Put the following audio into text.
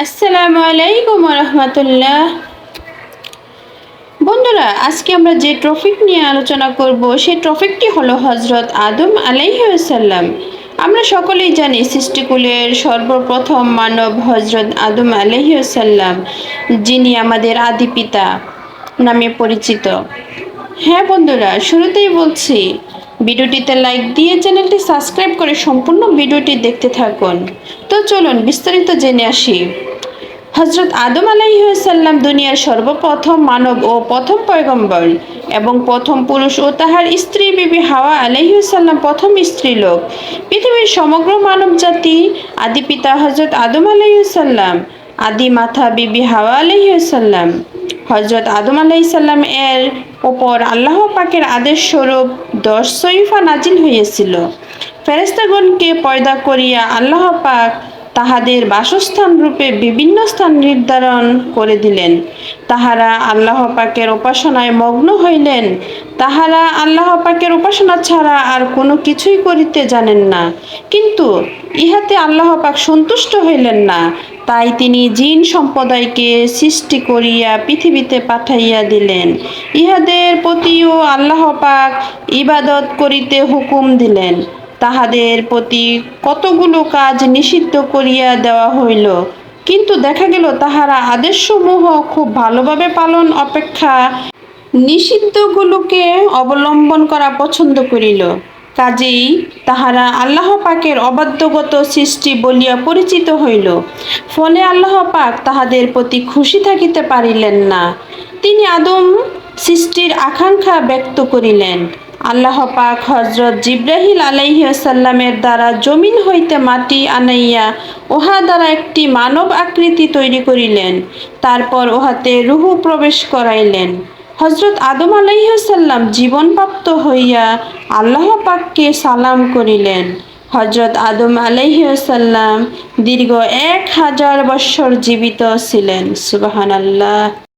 আসসালামু আলাইকুম রহমতুল্লাহ। বন্ধুরা, আজকে আমরা যে টপিক নিয়ে আলোচনা করব সেই টপিকটি হলো হজরত আদম আলাইহিসসালাম। আমরা সকলেই জানি সৃষ্টিকুলের সর্বপ্রথম মানব হজরত আদম আলাইহিসসালাম, যিনি আমাদের আদি পিতা নামে পরিচিত। হ্যাঁ বন্ধুরা, শুরুতেই বলছি ভিডিওটিতে লাইক দিয়ে চ্যানেলটি সাবস্ক্রাইব করে সম্পূর্ণ ভিডিওটি দেখতে থাকুন। তো চলুন বিস্তারিত জেনে আসি। হজরত আদম আলাইহিসসালাম দুনিয়ার সর্বপ্রথম মানব ও প্রথম পয়গম্বর এবং প্রথম পুরুষ ও তাহার স্ত্রী বিবি হাওয়া আলাইহিসসালাম প্রথম স্ত্রীলোক। পৃথিবীর সমগ্র মানব জাতি আদি পিতা হজরত আদম আলাইহিসসালাম, আদি মাতা বিবি হাওয়া আলাইহিসসালাম। হজরত আদম আলাইহিসসালাম এর ওপর আল্লাহ পাকের আদেশ স্বরূপ 10 সহিফা নাজিল হইয়াছিল। ফেরেশতাগণকে পয়দা করিয়া আল্লাহ পাক তাহাদের বাসস্থান রূপে বিভিন্ন স্থান নির্ধারণ করে দিলেন। তাহারা আল্লাহ পাকের উপাসনায় মগ্ন হইলেন। তাহারা আল্লাহ পাকের উপাসনা ছাড়া আর কোনো কিছুই করিতে জানেন না। কিন্তু ইহাতে আল্লাহ পাক সন্তুষ্ট হইলেন না। তাই তিনি জিন সম্প্রদায়কে সৃষ্টি করিয়া পৃথিবীতে পাঠাইয়া দিলেন। ইহাদের প্রতিও আল্লাহ পাক ইবাদত করিতে হুকুম দিলেন। তাহাদের প্রতি কতগুলো কাজ নিষিদ্ধ করিয়া দেওয়া হইল, কিন্তু দেখা গেল তাহারা আদেশসমূহ খুব ভালোভাবে পালন অপেক্ষা নিষিদ্ধগুলোকে অবলম্বন করা পছন্দ করিল। কাজেই তাহারা আল্লাহ পাকের অবাধ্যগত সৃষ্টি বলিয়া পরিচিত হইল। ফলে আল্লাহ পাক তাহাদের প্রতি খুশি থাকিতে পারিলেন না। তিনি আদম সৃষ্টির আকাঙ্ক্ষা ব্যক্ত করিলেন। আল্লাহ পাক হজরত জিবরাইল আলাইহিসসালামের দ্বারা জমিন হইতে মাটি আনাইয়া উহা দ্বারা একটি মানব আকৃতি তৈরি করিলেন। তারপর উহাতে রূহ প্রবেশ করাইলেন। হজরত আদম আলাইহিসসালাম জীবনপ্রাপ্ত হইয়া আল্লাহ পাককে সালাম করিলেন। হজরত আদম আলাইহিসসালাম দীর্ঘ 1000 বৎসর জীবিত ছিলেন। সুবহানাল্লাহ।